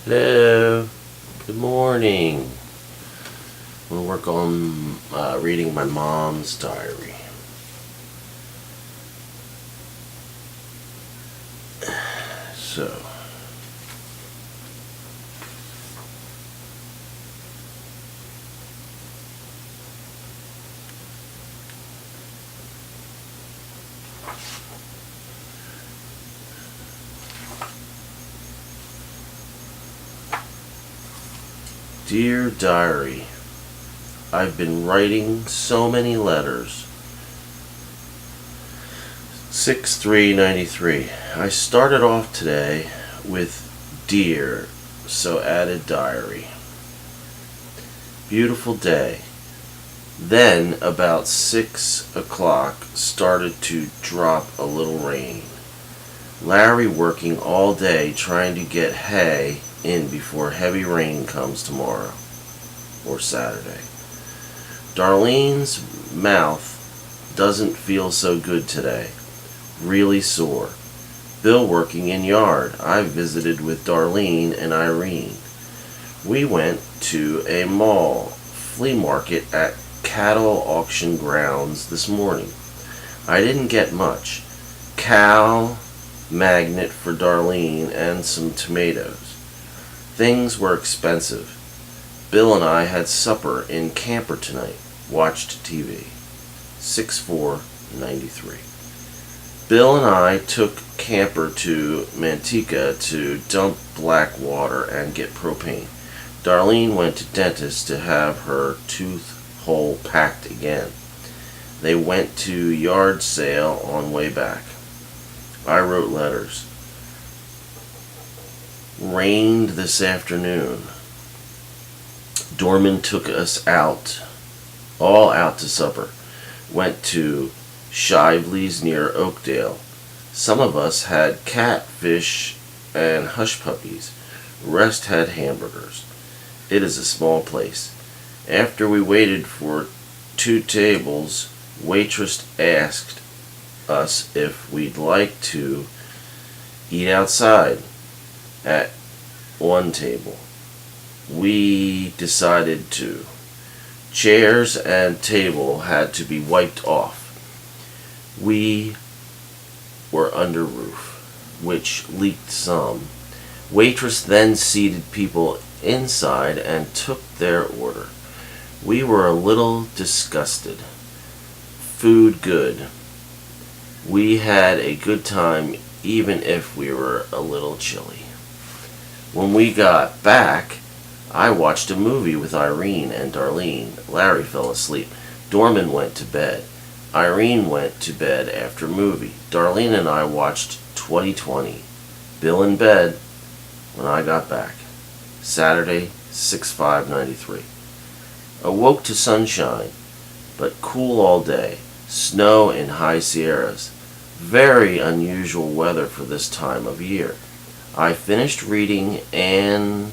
Hello. Good morning. I'm going to work on reading my mom's diary. So, Dear Diary, I've been writing so many letters. 6/3/93. I started off today with dear, so added diary. Beautiful day. Then about 6 o'clock started to drop a little rain. Larry working all day trying to get hay in before heavy rain comes tomorrow or Saturday. Darlene's mouth doesn't feel so good today. Really sore. Bill working in yard. I visited with Darlene and Irene. We went to a mall flea market at cattle auction grounds this morning. I didn't get much. Cow magnet for Darlene and some tomatoes. Things were expensive. Bill and I had supper in camper tonight. Watched TV. 6/4/93. Bill and I took camper to Manteca to dump black water and get propane. Darlene went to dentist to have her tooth hole packed again. They went to yard sale on way back. I wrote letters. Rained this afternoon. Dorman took us all out to supper. Went to Shively's near Oakdale. Some of us had catfish and hush puppies. Rest had hamburgers. It is a small place. After we waited for 2 tables, waitress asked us if we'd like to eat outside at one table. We decided to. Chairs and table had to be wiped off. We were under roof, which leaked some. Waitress then seated people inside and took their order. We were a little disgusted. Food good. We had a good time even if we were a little chilly. When we got back, I watched a movie with Irene and Darlene. Larry fell asleep. Dorman went to bed. Irene went to bed after movie. Darlene and I watched 2020. Bill in bed when I got back. Saturday, 6/5/93. Awoke to sunshine, but cool all day. Snow in high Sierras. Very unusual weather for this time of year. I finished reading Anne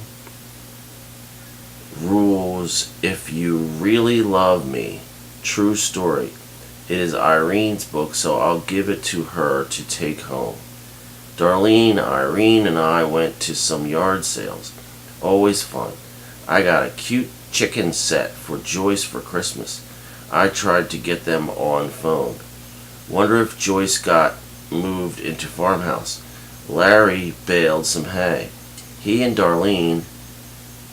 Rule's If You Really Love Me. True story. It is Irene's book, so I'll give it to her to take home. Darlene, Irene, and I went to some yard sales. Always fun. I got a cute chicken set for Joyce for Christmas. I tried to get them on phone. Wonder if Joyce got moved into farmhouse. Larry baled some hay. He and Darlene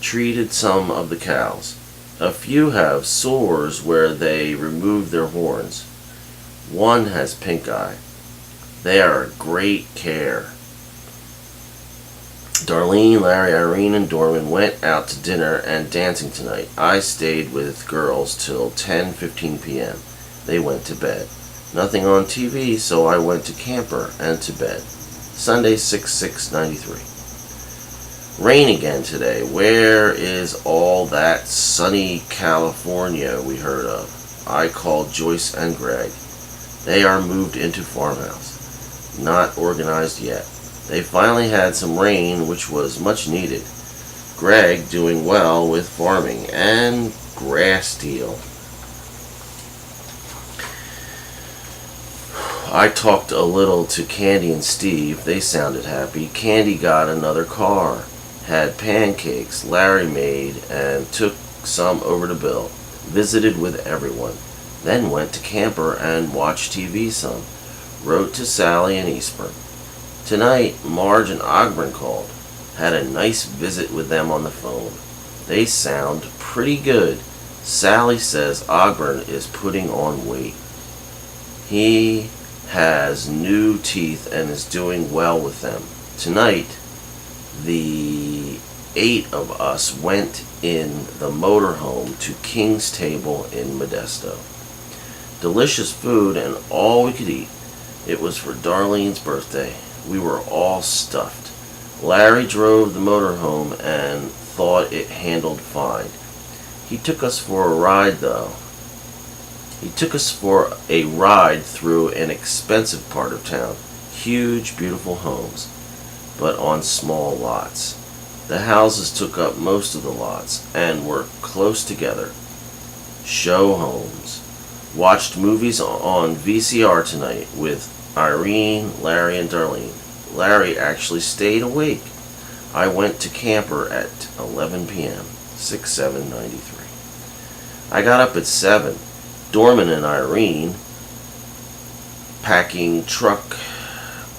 treated some of the cows. A few have sores where they remove their horns. One has pink eye. They are a great care. Darlene, Larry, Irene, and Dorman went out to dinner and dancing tonight. I stayed with girls till 10:15 p.m. They went to bed. Nothing on TV, so I went to camper and to bed. Sunday, 6/6/93. Rain again today. Where is all that sunny California we heard of? I called Joyce and Greg. They are moved into farmhouse. Not organized yet. They finally had some rain, which was much needed. Greg doing well with farming and grass deal. I talked a little to Candy and Steve. They sounded happy. Candy got another car. had pancakes Larry made and took some over to Bill. Visited with everyone. Then went to camper and watched TV some. Wrote to Sally in Eastburn. Tonight, Marge and Ogburn called. Had a nice visit with them on the phone. They sound pretty good. Sally says Ogburn is putting on weight. He has new teeth and is doing well with them. Tonight, the 8 of us went in the motorhome to King's Table in Modesto. Delicious food and all we could eat. It was for Darlene's birthday. We were all stuffed. Larry drove the motorhome and thought it handled fine. He took us for a ride though. He took us for a ride through an expensive part of town. Huge, beautiful homes, but on small lots. The houses took up most of the lots and were close together. Show homes. Watched movies on VCR tonight with Irene, Larry, and Darlene. Larry actually stayed awake. I went to camper at 11 p.m. 6/7/93. I got up at 7. Dorman and Irene packing truck.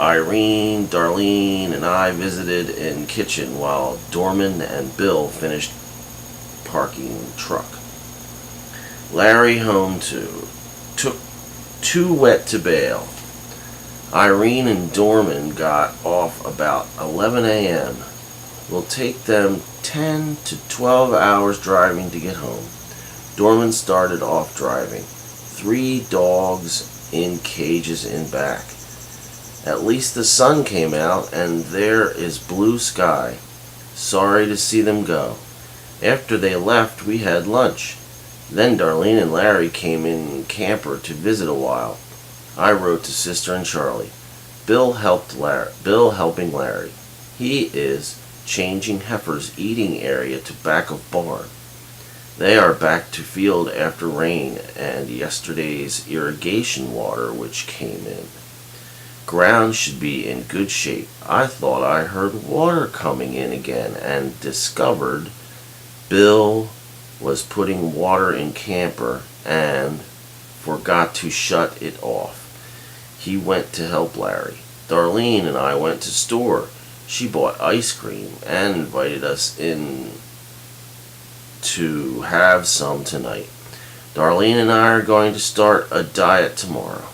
Irene, Darlene, and I visited in kitchen while Dorman and Bill finished parking truck. Larry home too. Took too wet to bail. Irene and Dorman got off about 11 a.m. Will take them 10 to 12 hours driving to get home. Dorman started off driving. 3 dogs in cages in back. At least the sun came out and there is blue sky. Sorry to see them go. After they left, we had lunch. Then Darlene and Larry came in camper to visit a while. I wrote to Sister and Charlie. Bill helping Larry. He is changing Heifer's eating area to back of barn. They are back to field after rain and yesterday's irrigation water which came in. Ground should be in good shape. I thought I heard water coming in again and discovered Bill was putting water in camper and forgot to shut it off. He went to help Larry. Darlene and I went to store. She bought ice cream and invited us in to have some tonight. Darlene and I are going to start a diet tomorrow.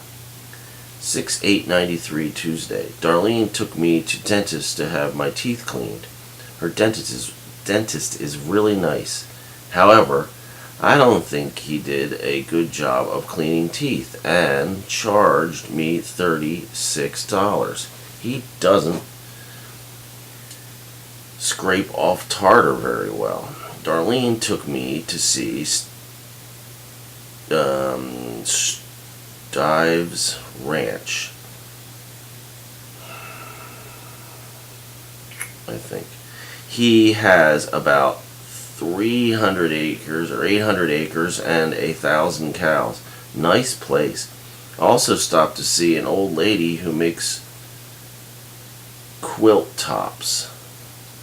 6/8/93 Tuesday. Darlene took me to dentist to have my teeth cleaned. Her dentist is really nice. However, I don't think he did a good job of cleaning teeth and charged me $36. He doesn't scrape off tartar very well. Darlene took me to see Stives Ranch, I think. He has about 300 acres or 800 acres and 1,000 cows. Nice place. Also stopped to see an old lady who makes quilt tops.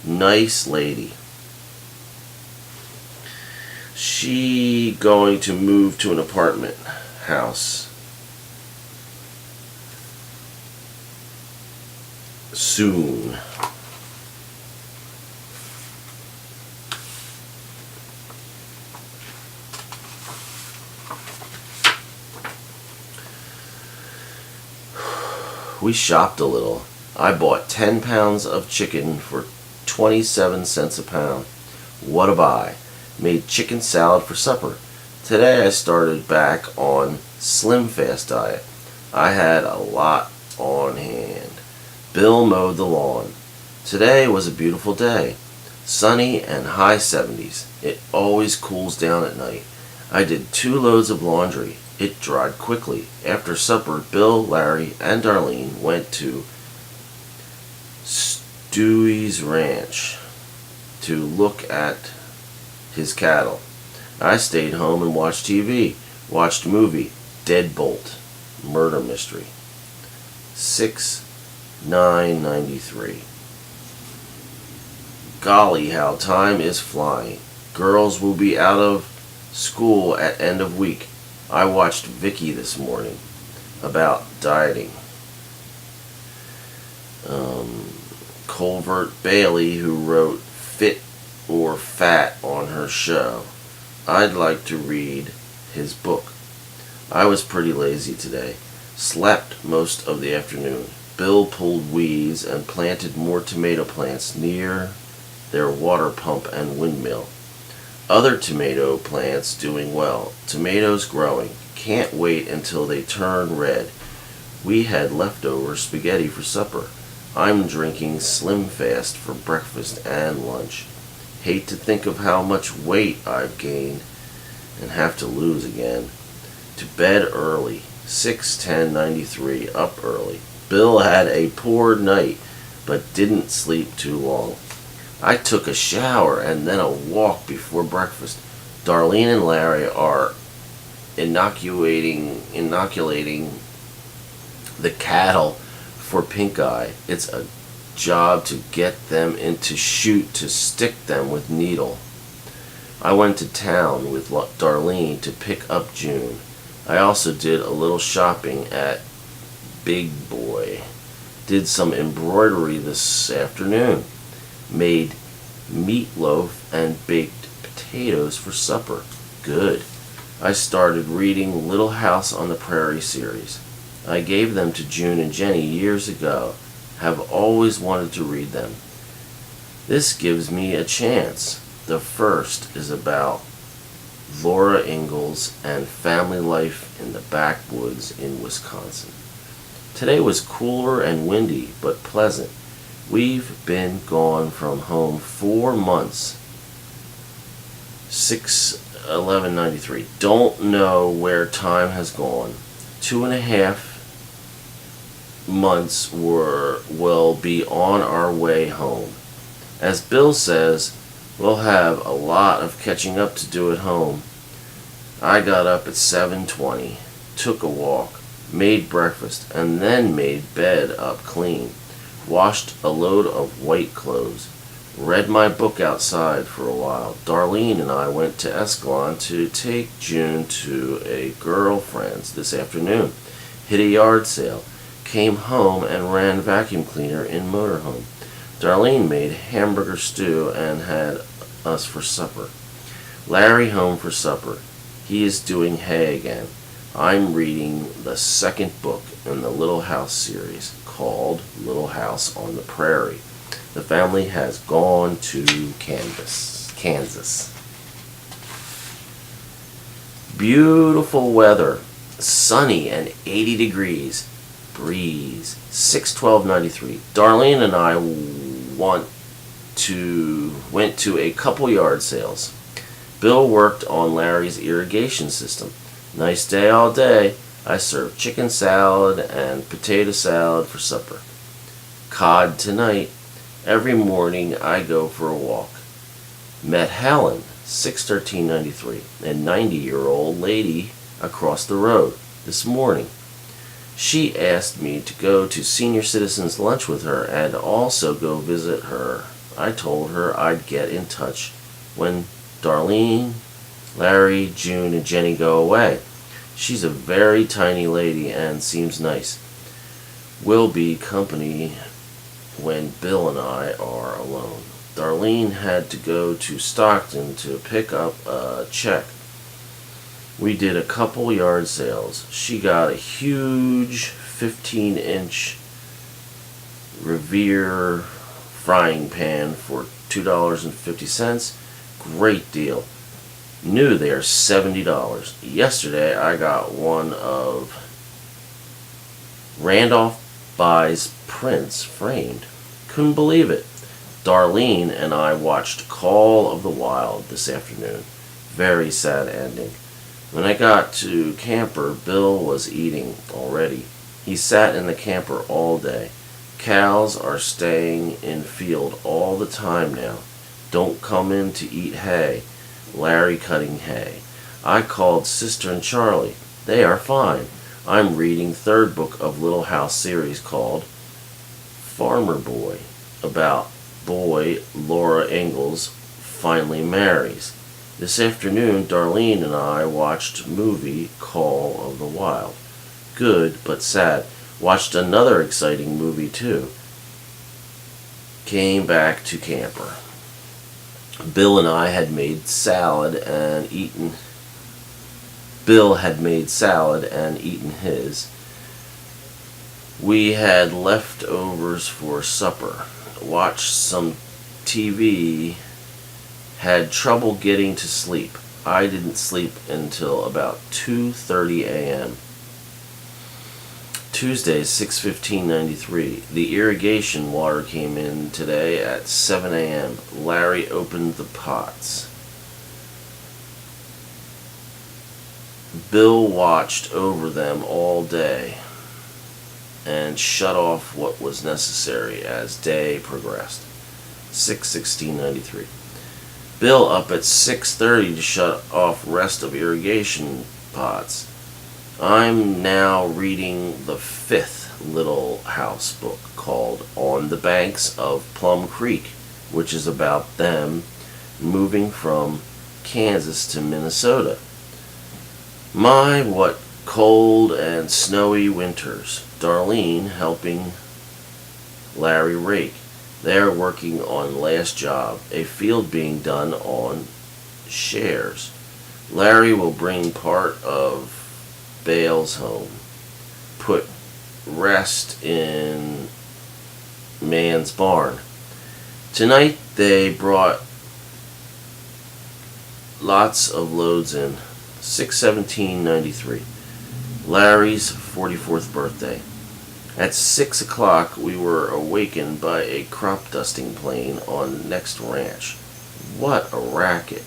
Nice lady. She going to move to an apartment house soon. We shopped a little. I bought 10 pounds of chicken for 27 cents a pound. What a buy. Made chicken salad for supper. Today I started back on Slim Fast diet. I had a lot on hand. Bill mowed the lawn. Today was a beautiful day. Sunny and high 70s. It always cools down at night. I did 2 loads of laundry. It dried quickly. After supper, Bill, Larry, and Darlene went to Stewie's Ranch to look at his cattle. I stayed home and watched TV. Watched movie, Deadbolt, murder mystery. 6/9/93. Golly, how time is flying. Girls will be out of school at end of week. I watched Vicky this morning about dieting. Colvert Bailey, who wrote Fit or Fat on her show. I'd like to read his book. I was pretty lazy today. Slept most of the afternoon. Bill pulled weeds and planted more tomato plants near their water pump and windmill. Other tomato plants doing well. Tomatoes growing. Can't wait until they turn red. We had leftover spaghetti for supper. I'm drinking Slim Fast for breakfast and lunch. Hate to think of how much weight I've gained and have to lose again. To bed early. 6:10:93, up early. Bill had a poor night, but didn't sleep too long. I took a shower and then a walk before breakfast. Darlene and Larry are inoculating the cattle for pink eye. It's a job to get them into chute to stick them with needle. I went to town with Darlene to pick up June. I also did a little shopping at Big Boy. Did some embroidery this afternoon. Made meatloaf and baked potatoes for supper. Good. I started reading Little House on the Prairie series. I gave them to June and Jenny years ago. Have always wanted to read them. This gives me a chance. The first is about Laura Ingalls and family life in the backwoods in Wisconsin. Today was cooler and windy, but pleasant. We've been gone from home 4 months. 6/11/93. Don't know where time has gone. 2.5 months will be on our way home. As Bill says, we'll have a lot of catching up to do at home. I got up at 7:20, took a walk, made breakfast, and then made bed up clean. Washed a load of white clothes. Read my book outside for a while. Darlene and I went to Escalon to take June to a girlfriend's this afternoon. Hit a yard sale. Came home and ran vacuum cleaner in motorhome. Darlene made hamburger stew and had us for supper. Larry home for supper. He is doing hay again. I'm reading the second book in the Little House series called Little House on the Prairie. The family has gone to Kansas. Beautiful weather. Sunny and 80 degrees. Breeze. 6/12/93. Darlene and I went to a couple yard sales. Bill worked on Larry's irrigation system. Nice day all day. I served chicken salad and potato salad for supper. Cod tonight. Every morning I go for a walk. Met Helen, 6/13/93, a 90-year-old lady across the road this morning. She asked me to go to senior citizens lunch with her and also go visit her. I told her I'd get in touch when Darlene, Larry, June, and Jenny go away. She's a very tiny lady and seems nice. Will be company when Bill and I are alone. Darlene had to go to Stockton to pick up a check. We did a couple yard sales. She got a huge 15-inch Revere frying pan for $2.50. Great deal. New they are $70. Yesterday I got one of Randolph Buys prints framed. Couldn't believe it. Darlene and I watched Call of the Wild this afternoon. Very sad ending. When I got to camper, Bill was eating already. He sat in the camper all day. Cows are staying in field all the time now. Don't come in to eat hay. Larry cutting hay. I called Sister and Charlie. They are fine. I'm reading third book of Little House series called Farmer Boy, about boy, Laura Ingalls, finally marries. This afternoon, Darlene and I watched movie Call of the Wild. Good, but sad. Watched another exciting movie, too. Came back to camper. Bill and I had made salad and eaten. Bill had made salad and eaten his. We had leftovers for supper. Watched some TV. Had trouble getting to sleep. I didn't sleep until about 2:30 a.m. Tuesday, 6/15/93. The irrigation water came in today at 7 a.m. Larry opened the pots. Bill watched over them all day and shut off what was necessary as day progressed. 6/16/93. Bill up at 6:30 to shut off rest of irrigation pots. I'm now reading the 5th Little House book called On the Banks of Plum Creek, which is about them moving from Kansas to Minnesota. My, what cold and snowy winters. Darlene helping Larry rake. They are working on last job, a field being done on shares. Larry will bring part of bales home, put rest in man's barn. Tonight they brought lots of loads in. 6/17/93. Larry's 44th birthday. At 6 o'clock we were awakened by a crop dusting plane on next ranch. What a racket.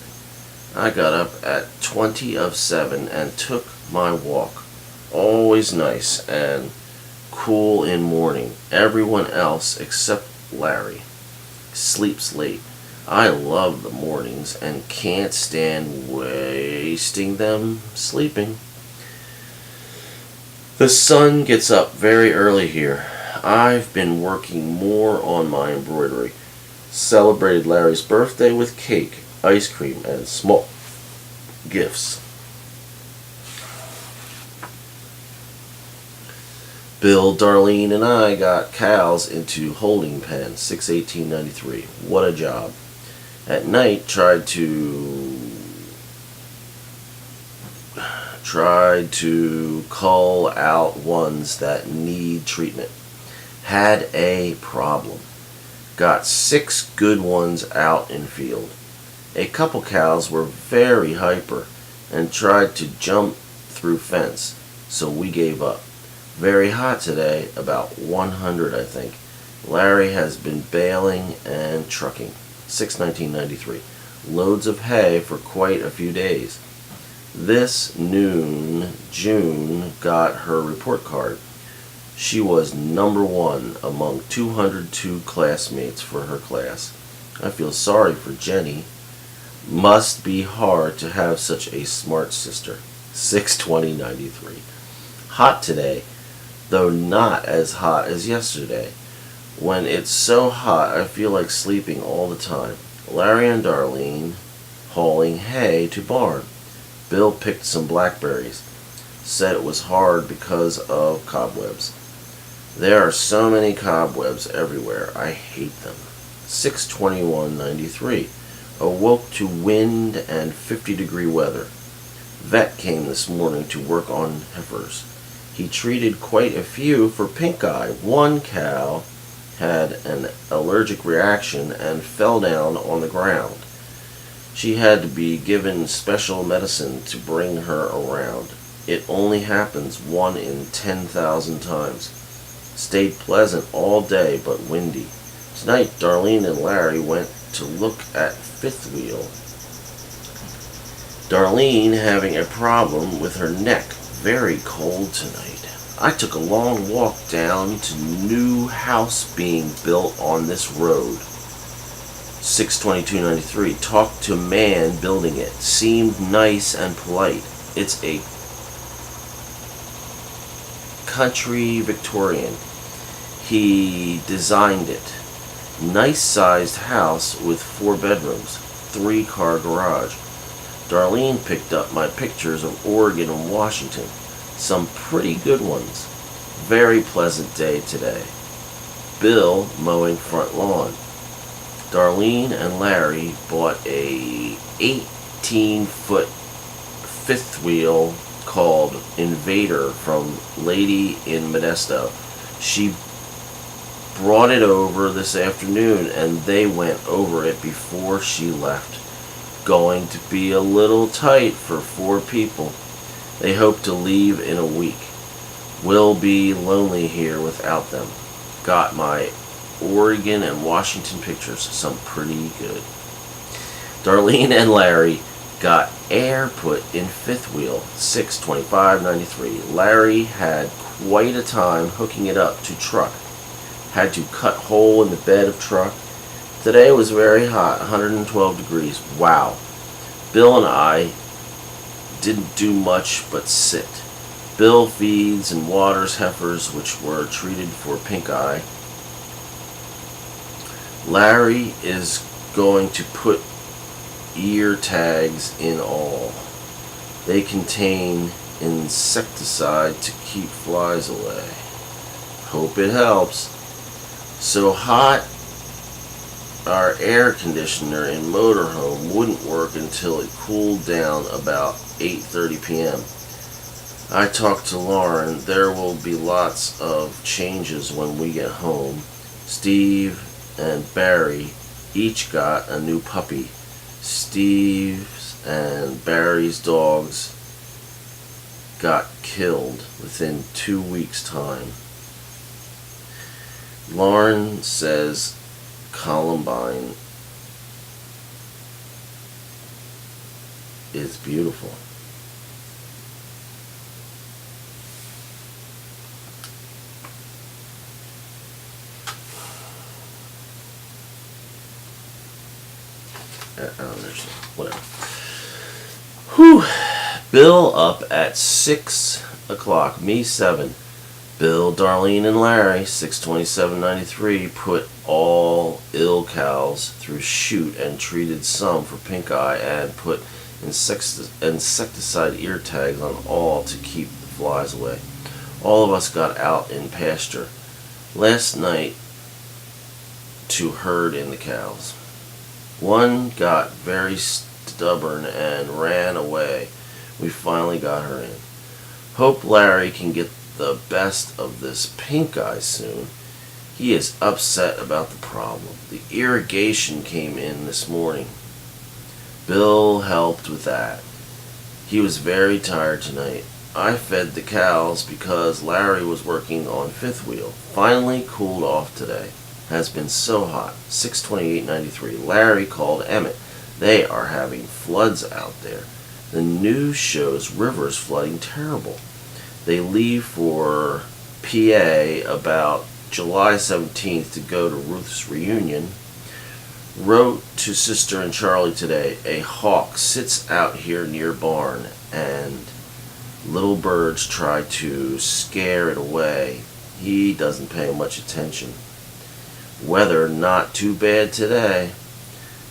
I got up at 7:20 and took my walk. Always nice and cool in morning. Everyone else except Larry sleeps late. I love the mornings and can't stand wasting them sleeping. The sun gets up very early here. I've been working more on my embroidery. Celebrated Larry's birthday with cake, ice cream, and small gifts. Bill, Darlene, and I got cows into holding pen. 6/18/93. What a job. At night, tried to cull out ones that need treatment. Had a problem. Got 6 good ones out in field. A couple cows were very hyper and tried to jump through fence, so we gave up. Very hot today, about 100 I think. Larry has been baling and trucking. 6/19/93. Loads of hay for quite a few days. This noon, June got her report card. She was number 1 among 202 classmates for her class. I feel sorry for Jenny. Must be hard to have such a smart sister. 6/20/93. Hot today, though not as hot as yesterday. When it's so hot, I feel like sleeping all the time. Larry and Darlene hauling hay to barn. Bill picked some blackberries. Said it was hard because of cobwebs. There are so many cobwebs everywhere. I hate them. 6/21/93. Awoke to wind and 50-degree weather. Vet came this morning to work on heifers. He treated quite a few for pink eye. One cow had an allergic reaction and fell down on the ground. She had to be given special medicine to bring her around. It only happens 1 in 10,000 times. Stayed pleasant all day but windy. Tonight Darlene and Larry went to look at fifth wheel. Darlene having a problem with her neck. Very cold tonight. I took a long walk down to new house being built on this road. 6/22/93. Talked to man building it. Seemed nice and polite. It's a country Victorian. He designed it. Nice sized house with 4 bedrooms, 3-car garage. Darlene picked up my pictures of Oregon and Washington. Some pretty good ones. Very pleasant day today. Bill mowing front lawn. Darlene and Larry bought a 18-foot fifth wheel called Invader from Lady in Modesto. She brought it over this afternoon and they went over it before she left. Going to be a little tight for 4 people. They hope to leave in a week. Will be lonely here without them. Got my Oregon and Washington pictures, some pretty good. Darlene and Larry got air put in fifth wheel, 6/25/93. Larry had quite a time hooking it up to truck. Had to cut hole in the bed of truck. Today was very hot, 112 degrees. Wow. Bill and I didn't do much but sit. Bill feeds and waters heifers which were treated for pink eye. Larry is going to put ear tags in all. They contain insecticide to keep flies away. Hope it helps. So hot, our air conditioner in motorhome wouldn't work until it cooled down about 8:30 p.m. I talked to Lauren. There will be lots of changes when we get home. Steve and Barry each got a new puppy. Steve's and Barry's dogs got killed within 2 weeks' time. Lauren says Columbine is beautiful. Whatever. Whew. Bill up at 6 o'clock. Me 7. Bill, Darlene, and Larry, 6/27/93, put all ill cows through chute and treated some for pink eye and put insecticide ear tags on all to keep the flies away. All of us got out in pasture last night to herd in the cows. One got very stubborn and ran away. We finally got her in. Hope Larry can get the best of this pink eye soon. He is upset about the problem. The irrigation came in this morning. Bill helped with that. He was very tired tonight. I fed the cows because Larry was working on fifth wheel. Finally cooled off today. Has been so hot. 6/28/93. Larry called Emmett. They are having floods out there. The news shows rivers flooding terrible. They leave for PA about July 17th to go to Ruth's reunion. Wrote to Sister and Charlie today. A hawk sits out here near barn and little birds try to scare it away. He doesn't pay much attention. Weather not too bad today.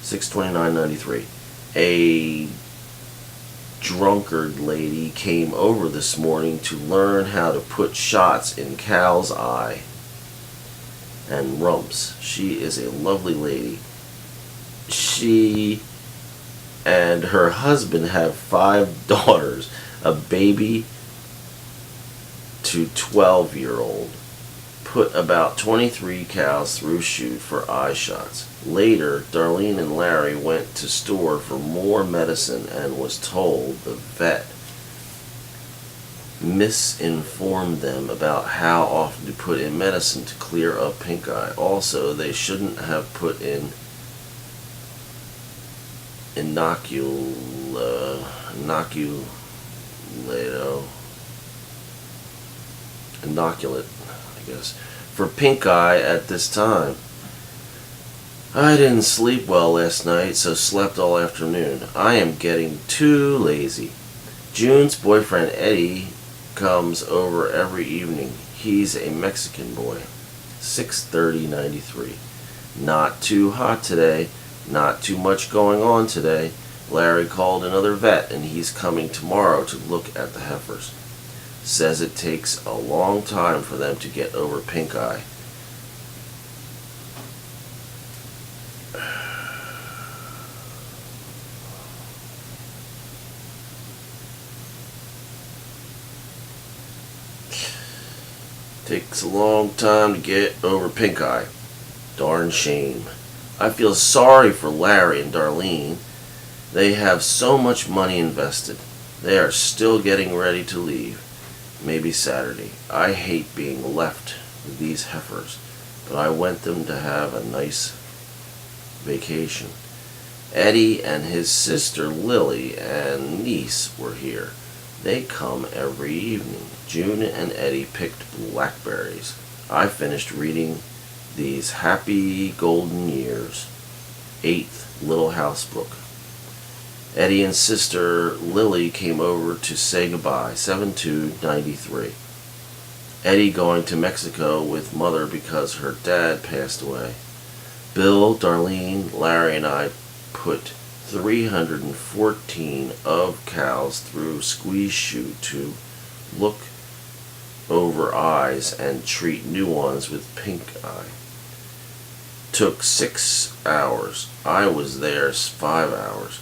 6/29/93. A drunkard lady came over this morning to learn how to put shots in cow's eye and rumps. She is a lovely lady. She and her husband have 5 daughters, a baby to 12-year-old. Put about 23 cows through chute for eye shots. Later, Darlene and Larry went to store for more medicine and was told the vet misinformed them about how often to put in medicine to clear up pink eye. Also, they shouldn't have put in inoculate, I guess, for pink eye at this time. I didn't sleep well last night, so slept all afternoon. I am getting too lazy. June's boyfriend Eddie comes over every evening. He's a Mexican boy. 6/30/93. Not too hot today. Not too much going on today. Larry called another vet and he's coming tomorrow to look at the heifers. Says it takes a long time for them to get over pink eye. Takes a long time to get over pink eye. Darn shame. I feel sorry for Larry and Darlene. They have so much money invested. They are still getting ready to leave. Maybe Saturday. I hate being left with these heifers, but I want them to have a nice vacation. Eddie and his sister Lily and niece were here. They come every evening. June and Eddie picked blackberries. I finished reading These Happy Golden Years, 8th Little House book. Eddie and sister Lily came over to say goodbye, 7/2/93. Eddie going to Mexico with mother because her dad passed away. Bill, Darlene, Larry, and I put 314 of cows through squeeze chute to look over eyes and treat new ones with pink eye. Took 6 hours. I was there 5 hours.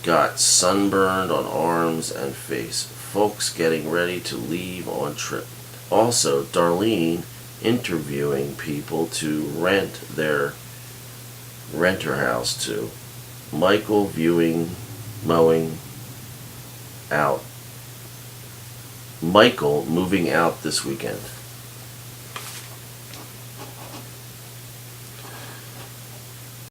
Got sunburned on arms and face. Folks getting ready to leave on trip. Also, Darlene interviewing people to rent their renter house to. Michael mowing out. Michael moving out this weekend.